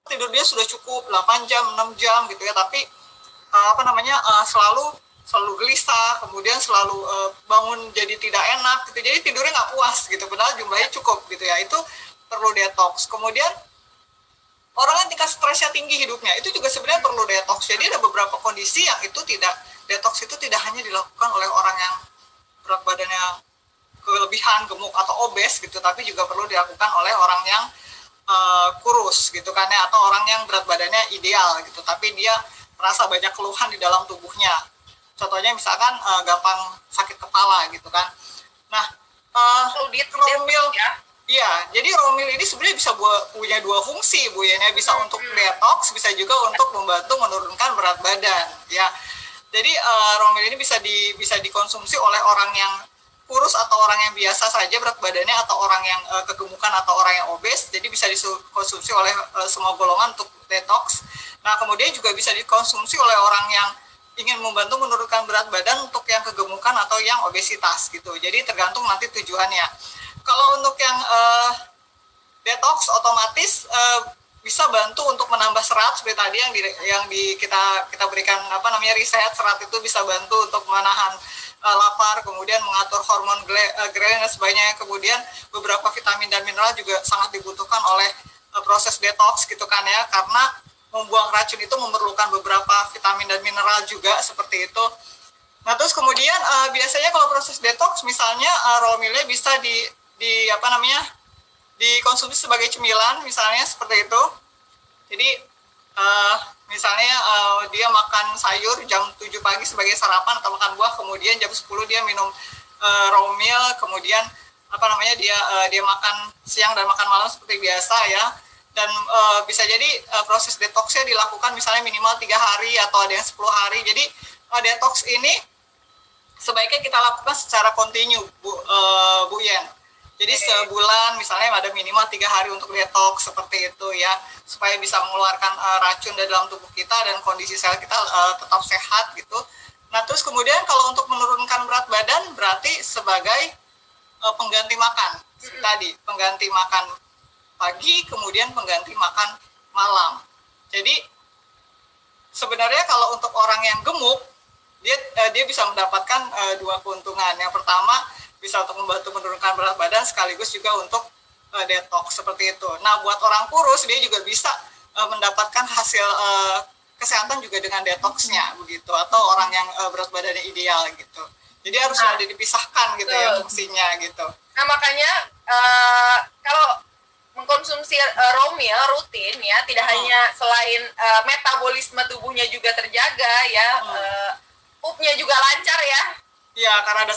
tidur dia sudah cukup 8 jam, 6 jam gitu ya, tapi selalu gelisah, kemudian selalu bangun jadi tidak enak gitu, jadi tidurnya nggak puas gitu, padahal jumlahnya cukup gitu ya, itu perlu detox. Kemudian orang yang tingkat stresnya tinggi hidupnya, itu juga sebenarnya perlu detox. Jadi ada beberapa kondisi yang itu tidak, detox itu tidak hanya dilakukan oleh orang yang berat badannya kelebihan, gemuk atau obes gitu, tapi juga perlu dilakukan oleh orang yang kurus gitu kan ya, atau orang yang berat badannya ideal gitu, tapi dia merasa banyak keluhan di dalam tubuhnya. Contohnya misalkan gampang sakit kepala gitu kan. Nah, romil, ya. Iya, jadi romil ini sebenarnya bisa punya dua fungsi, Bu ya. Bisa untuk detox, bisa juga untuk membantu menurunkan berat badan, ya. Jadi romil ini bisa dikonsumsi oleh orang yang kurus atau orang yang biasa saja berat badannya, atau orang yang kegemukan atau orang yang obes. Jadi bisa dikonsumsi oleh semua golongan untuk detox. Nah, kemudian juga bisa dikonsumsi oleh orang yang ingin membantu menurunkan berat badan untuk yang kegemukan atau yang obesitas gitu. Jadi tergantung nanti tujuannya. Kalau untuk yang detox otomatis bisa bantu untuk menambah serat seperti tadi yang kita berikan riset, serat itu bisa bantu untuk menahan lapar, kemudian mengatur hormon ghrelin dan sebagainya. Kemudian beberapa vitamin dan mineral juga sangat dibutuhkan oleh proses detox gitu kan ya, karena membuang racun itu memerlukan beberapa vitamin dan mineral juga seperti itu. Nah, terus kemudian biasanya kalau proses detox misalnya raw meal-nya bisa dikonsumsi sebagai cemilan misalnya seperti itu. Jadi misalnya dia makan sayur jam 7 pagi sebagai sarapan atau makan buah, kemudian jam 10 dia minum raw meal, kemudian dia makan siang dan makan malam seperti biasa ya. Dan bisa jadi proses detoxnya dilakukan misalnya minimal 3 hari atau ada yang 10 hari. Jadi detox ini sebaiknya kita lakukan secara kontinu, Bu Yen. Jadi sebulan misalnya ada minimal 3 hari untuk detox seperti itu ya, supaya bisa mengeluarkan racun dari dalam tubuh kita dan kondisi sel kita tetap sehat gitu. Nah, terus kemudian kalau untuk menurunkan berat badan berarti sebagai pengganti makan. Tadi pengganti makan pagi, kemudian pengganti makan malam. Jadi sebenarnya kalau untuk orang yang gemuk, dia bisa mendapatkan dua keuntungan. Yang pertama, bisa untuk membantu menurunkan berat badan sekaligus juga untuk detox seperti itu. Nah, buat orang kurus dia juga bisa mendapatkan hasil kesehatan juga dengan detoxnya begitu, atau orang yang berat badannya ideal gitu. Jadi harus ada dipisahkan gitu ya fungsinya gitu. Nah, makanya kalau mengkonsumsi raw meal rutin ya, tidak hanya selain metabolisme tubuhnya juga terjaga ya, upnya juga lancar ya. Iya, karena ada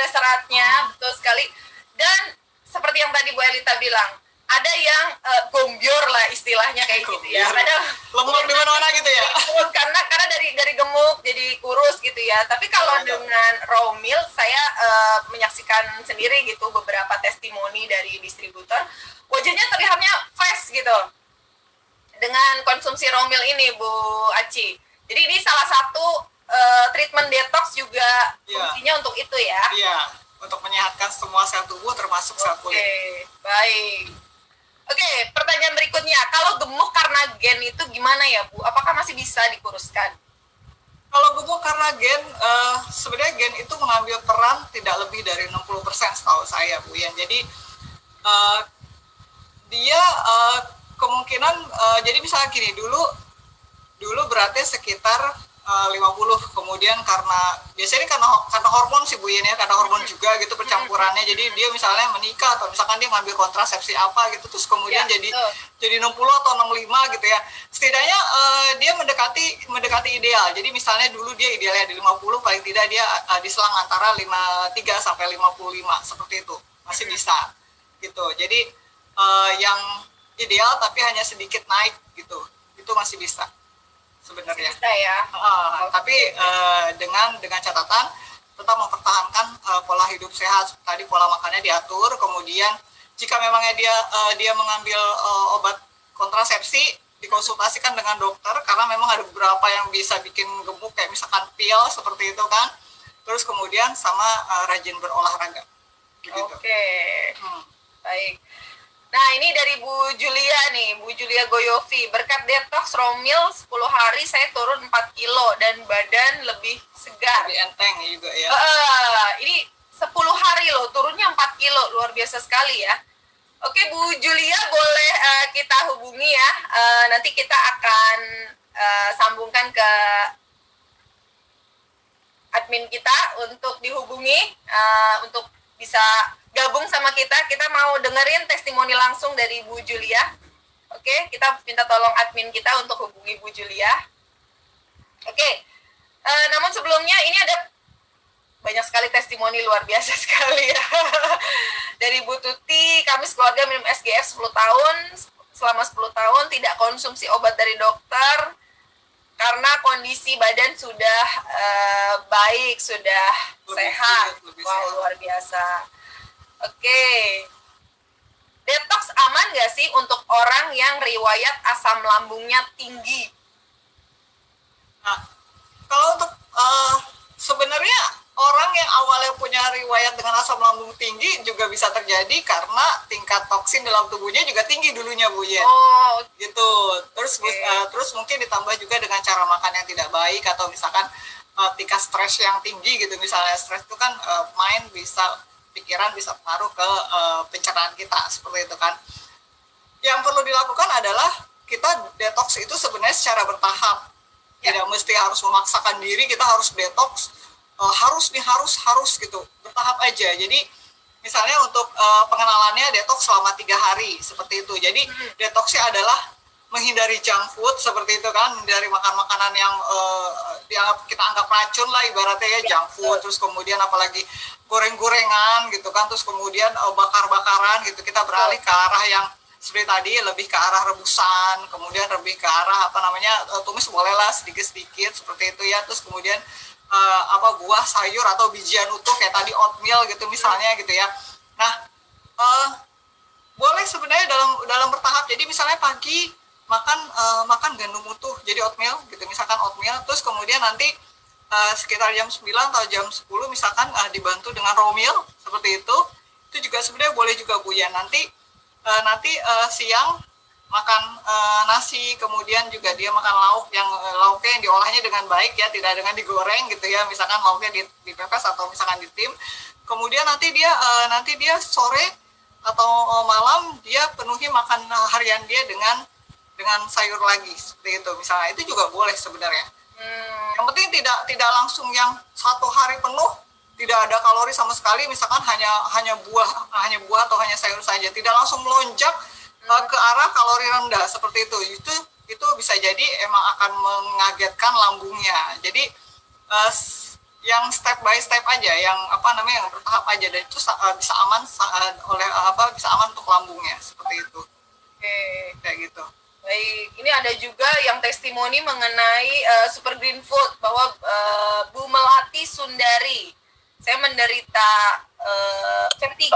seratnya. Betul sekali. Dan seperti yang tadi Bu Elita bilang, ada yang gombior lah istilahnya kayak gitu ya. Ada lemuk di mana-mana gitu ya. Karena dari gemuk jadi kurus gitu ya. Tapi kalau dengan raw meal, saya menyaksikan sendiri gitu beberapa testimoni dari distributor, wajahnya terlihatnya fresh gitu dengan konsumsi raw meal ini, Bu Aci. Jadi ini salah satu treatment detox juga fungsinya untuk itu ya. Iya, untuk menyehatkan semua sel tubuh termasuk sel kulit. Oke, baik. Oke, pertanyaan berikutnya, kalau gemuk karena gen itu gimana ya, Bu? Apakah masih bisa dikuruskan? Kalau gemuk karena gen, sebenarnya gen itu mengambil peran tidak lebih dari 60% setahu saya, Bu ya. Jadi dia kemungkinan jadi misalnya gini, dulu beratnya sekitar 50, kemudian biasanya karena hormon sih Bu Yen ya, karena hormon juga gitu percampurannya. Jadi dia misalnya menikah atau misalkan dia ngambil kontrasepsi apa gitu, terus kemudian jadi 60 atau 65 gitu ya. Setidaknya dia mendekati ideal. Jadi misalnya dulu dia idealnya di 50, paling tidak dia diselang antara 53 sampai 55 seperti itu. Masih bisa gitu. Jadi yang ideal tapi hanya sedikit naik gitu. Itu masih bisa sebenarnya. Bisa ya. Tapi dengan catatan tetap mempertahankan pola hidup sehat. Tadi pola makannya diatur, kemudian jika memangnya dia mengambil obat kontrasepsi, dikonsultasikan dengan dokter karena memang ada beberapa yang bisa bikin gemuk kayak misalkan pil seperti itu kan. Terus kemudian sama rajin berolahraga. Gitu. Oke. Baik. Nah, ini dari Bu Julia nih, Bu Julia Goyovi. Berkat detox raw meal 10 hari saya turun 4 kilo dan badan lebih segar. Lebih enteng juga ya. Ini 10 hari loh, turunnya 4 kilo. Luar biasa sekali ya. Oke, Bu Julia boleh kita hubungi ya. Nanti kita akan sambungkan ke admin kita untuk dihubungi, untuk bisa gabung sama kita. Kita mau dengerin testimoni langsung dari Bu Julia. Oke, kita minta tolong admin kita untuk hubungi Bu Julia. Oke, namun sebelumnya ini ada banyak sekali testimoni luar biasa sekali ya. Dari Bu Tuti, kami sekeluarga minum SGF 10 tahun, selama 10 tahun tidak konsumsi obat dari dokter, karena kondisi badan sudah baik, sudah sehat. Wow, luar biasa. Oke. Detox aman nggak sih untuk orang yang riwayat asam lambungnya tinggi? Nah, kalau untuk sebenarnya orang yang awalnya punya riwayat dengan asam lambung tinggi juga bisa terjadi karena tingkat toksin dalam tubuhnya juga tinggi dulunya, Bu Yen. Oh, gitu. Terus mungkin ditambah juga dengan cara makan yang tidak baik, atau misalkan tingkat stres yang tinggi gitu. Misalnya stres itu kan mind bisa, pikiran bisa pengaruh ke pencernaan kita, seperti itu kan. Yang perlu dilakukan adalah kita detox itu sebenarnya secara bertahap. Tidak mesti harus memaksakan diri kita harus detox, harus gitu, bertahap aja. Jadi misalnya untuk pengenalannya detox selama 3 hari seperti itu. Jadi detoxnya adalah menghindari junk food seperti itu kan, dari makan makanan yang kita anggap racun lah ibaratnya ya, junk food. Terus kemudian apalagi goreng-gorengan gitu kan, terus kemudian bakar-bakaran gitu. Kita beralih ke arah yang seperti tadi, lebih ke arah rebusan, kemudian lebih ke arah tumis bolehlah sedikit-sedikit seperti itu ya. Terus kemudian buah, sayur atau bijian utuh kayak tadi oatmeal gitu misalnya gitu ya. Nah, boleh sebenarnya dalam bertahap. Jadi misalnya pagi makan gandum utuh jadi oatmeal gitu, misalkan oatmeal, terus kemudian nanti sekitar jam 9 atau jam 10 misalkan dibantu dengan raw meal seperti itu juga sebenarnya boleh juga, Bu ya. Nanti siang makan nasi, kemudian juga dia makan lauknya yang diolahnya dengan baik ya, tidak dengan digoreng gitu ya, misalkan lauknya dipepes atau misalkan ditim. Kemudian nanti dia sore atau malam dia penuhi makan harian dia dengan sayur lagi seperti itu misalnya. Itu juga boleh sebenarnya. Yang penting tidak langsung yang 1 hari penuh tidak ada kalori sama sekali, misalkan hanya buah atau hanya sayur saja, tidak langsung melonjak ke arah kalori rendah seperti itu bisa jadi emang akan mengagetkan lambungnya. Jadi yang step by step aja, yang yang bertahap aja, dan itu bisa aman bisa aman untuk lambungnya seperti itu. Oke. Kayak gitu. Baik, ini ada juga yang testimoni mengenai super green food, bahwa Bu Melati Sundari, saya menderita vertigo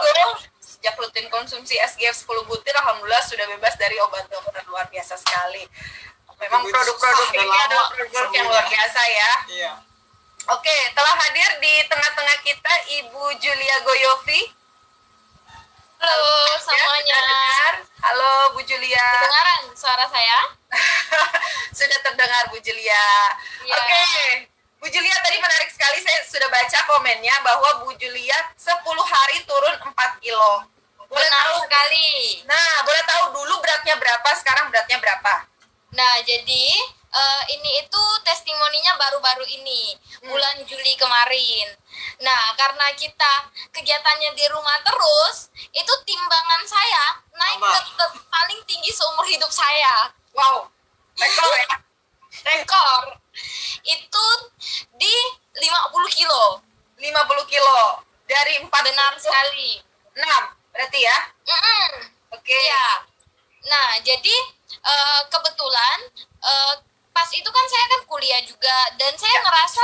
sejak rutin konsumsi SGF 10 butir, alhamdulillah sudah bebas dari obat dokter. Luar biasa sekali. Memang produk-produk ini adalah produk yang luar biasa ya. Iya. Oke, telah hadir di tengah-tengah kita Ibu Julia Goyovi. Halo semuanya. Dengar? Halo Bu Julia. Kedengaran suara saya? Sudah terdengar Bu Julia. Ya. Oke. Bu Julia tadi menarik sekali, saya sudah baca komennya bahwa Bu Julia 10 hari turun 4 kilo. Boleh Benar tahu sekali. Nah, boleh tahu dulu beratnya berapa, sekarang beratnya berapa? Nah, jadi ini itu testimoninya baru-baru ini, bulan Juli kemarin. Nah, karena kita kegiatannya di rumah terus, itu timbangan saya naik ke paling tinggi seumur hidup saya. Wow, rekor ya? Rekor. Itu di 50 kilo. 50 kilo. Dari 4 Benar sekali. 6, berarti ya? Oke. Iya. Nah, jadi kebetulan pas itu kan saya kan kuliah juga, dan saya ngerasa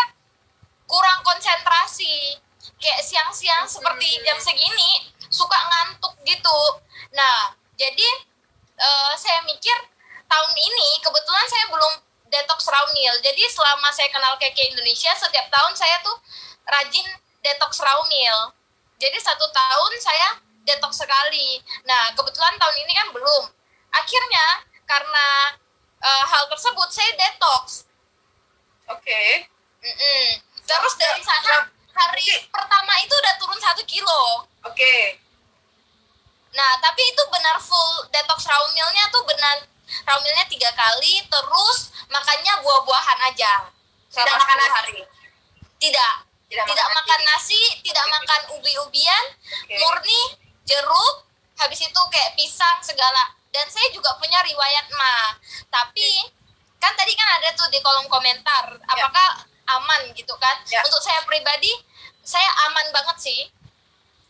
kurang konsentrasi. Kayak siang-siang seperti jam segini suka ngantuk gitu. Nah, jadi saya mikir tahun ini kebetulan saya belum detox raw meal. Jadi selama saya kenal Keke Indonesia, setiap tahun saya tuh rajin detox raw meal. Jadi 1 tahun saya detox sekali. Nah, kebetulan tahun ini kan belum. Akhirnya karena hal tersebut saya detox. Oke. Terus dari sana hari pertama itu udah turun 1 kilo. Oke. Nah, tapi itu benar full detox raw mealnya tuh benar raw mealnya 3 kali, terus makannya buah-buahan aja. Tidak Selama makan 10 nasi. hari. Tidak. Tidak makan nasi, tidak makan ubi-ubian, Oke. murni jeruk, habis itu kayak pisang segala. Dan saya juga punya riwayat mah. Tapi kan tadi kan ada tuh di kolom komentar, apakah aman gitu kan? Ya. Untuk saya pribadi, saya aman banget sih.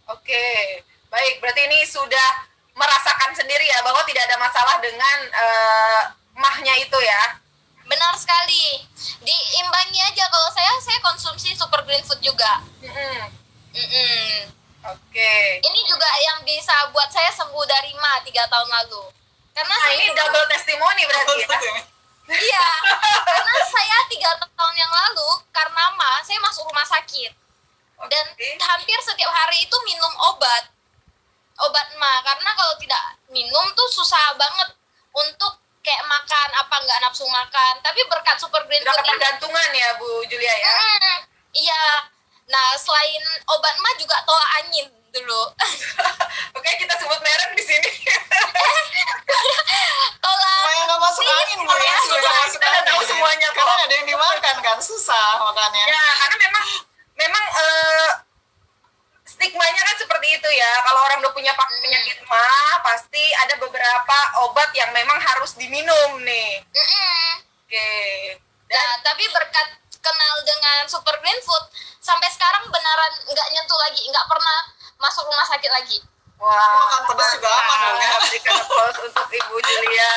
Oke. Baik, berarti ini sudah merasakan sendiri ya bahwa tidak ada masalah dengan mahnya itu ya. Benar sekali. Diimbangi aja, kalau saya konsumsi super green food juga. Oke. Ini juga yang bisa buat saya sembuh dari mah 3 tahun lalu. Karena Nah, saya ini double testimoni berarti ya. iya, karena saya 3 tahun yang lalu karena mah saya masuk rumah sakit dan Oke. hampir setiap hari itu minum obat mah, karena kalau tidak minum tuh susah banget untuk kayak makan apa nggak nafsu makan. Tapi berkat super green Sudah food ini, ketergantungan ya Bu Julia ya. iya. Nah, selain obat mah juga tolak angin dulu. Oke, kita sebut merek di sini. Tolak Supaya nggak masuk angin Bu ya, supaya nggak masuk Kita udah tahu angin. semuanya kok. Karena ada yang dimakan kan, susah makannya. Ya, karena memang stigmanya kan seperti itu ya. Kalau orang udah punya penyakit mah, pasti ada beberapa obat yang memang harus diminum nih. Oke. Nah, tapi berkat kenal dengan super green food, sampai sekarang beneran nggak nyentuh lagi, nggak pernah masuk rumah sakit lagi. Wah, Makan pedas juga aman dong ya. berikan applause untuk Ibu Julia.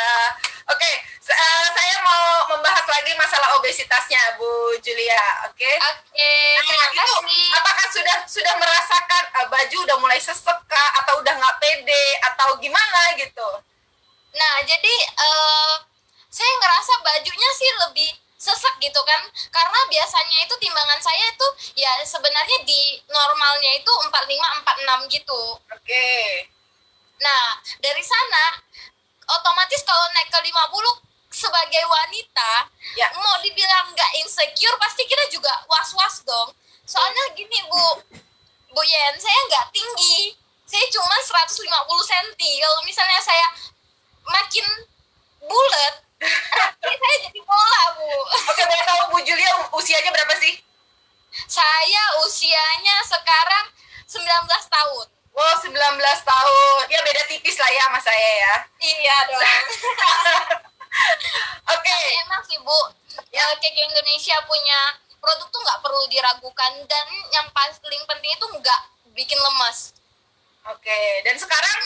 Oke, saya mau membahas lagi masalah obesitasnya Bu Julia. Oke. Oke, terima Nah, itu kasih. apakah sudah merasakan baju udah mulai sesek kah, atau udah nggak pede atau gimana gitu? Nah, jadi saya ngerasa bajunya sih lebih sesek gitu kan, karena biasanya itu timbangan saya itu ya sebenarnya di normalnya itu 45-46 gitu. Oke. Nah, dari sana otomatis kalau naik ke 50 sebagai wanita, Ya. mau dibilang nggak insecure pasti kita juga was-was dong. Soalnya gini Bu Yen, saya nggak tinggi. Saya cuma 150 cm. Kalau misalnya saya makin bulat, saya jadi bola, Bu. Oke, boleh tahu Bu Julia usianya berapa sih? Saya usianya sekarang 19 tahun. Wow, 19 tahun. Ya beda tipis lah ya sama saya ya. Iya dong. Oke. Tapi emang sih Bu, ya Cake Indonesia punya produk tuh nggak perlu diragukan, dan yang paling penting itu nggak bikin lemas. Oke, dan sekarang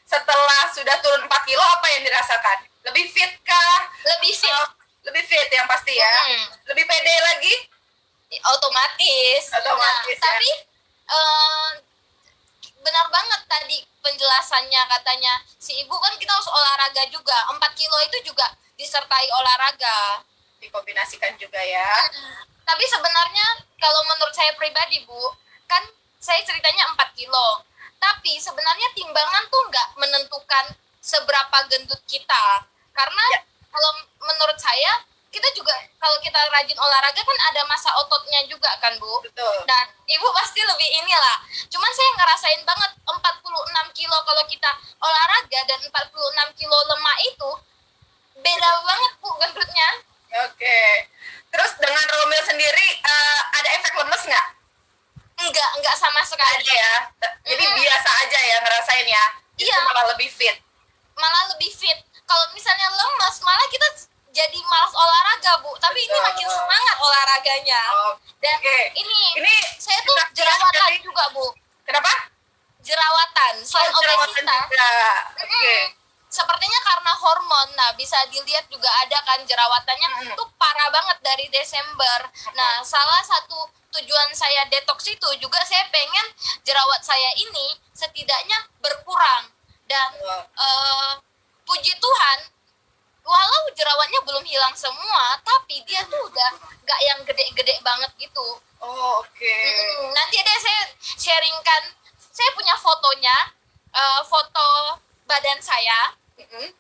setelah sudah turun 4 kilo, apa yang dirasakan? Lebih fit kah? Lebih fit. Lebih fit yang pasti ya. Lebih pede lagi? Otomatis. Otomatis, ya. Tapi benar banget tadi penjelasannya, katanya si ibu kan kita harus olahraga juga. 4 kilo itu juga disertai olahraga. Dikombinasikan juga ya. Tapi sebenarnya kalau menurut saya pribadi Bu, kan saya ceritanya 4 kilo. Tapi sebenarnya timbangan tuh nggak menentukan seberapa gendut kita. Karena kalau menurut saya, kita juga kalau kita rajin olahraga kan ada massa ototnya juga kan Bu. Betul. Nah, ibu pasti lebih inilah. Cuman saya ngerasain banget 46 kilo kalau kita olahraga dan 46 kilo lemak itu beda banget Bu gendutnya. Oke. Terus dengan Romeo sendiri ada efek lemes nggak? Enggak sama sekali. Ada ya. Jadi biasa aja ya ngerasain ya. Justru Iya. malah lebih fit. Malah lebih fit. Kalau misalnya lemas, malah kita jadi malas olahraga Bu. Tapi ini Betul. makin semangat olahraganya. Dan Oke. ini saya tuh kita jerawatan jadi- juga Bu. Kenapa? Jerawatan. Selain Jerawatan obesitas. juga. Oke. Sepertinya karena hormon. Nah, bisa dilihat juga ada kan jerawatannya tuh parah banget dari Desember. Nah, salah satu tujuan saya detox itu juga saya pengen jerawat saya ini setidaknya berkurang. Dan puji Tuhan, walau jerawatnya belum hilang semua, tapi dia tuh udah gak yang gede-gede banget gitu. Oh, oke. Nanti deh saya sharingkan saya punya fotonya, foto badan saya. Mm-mm.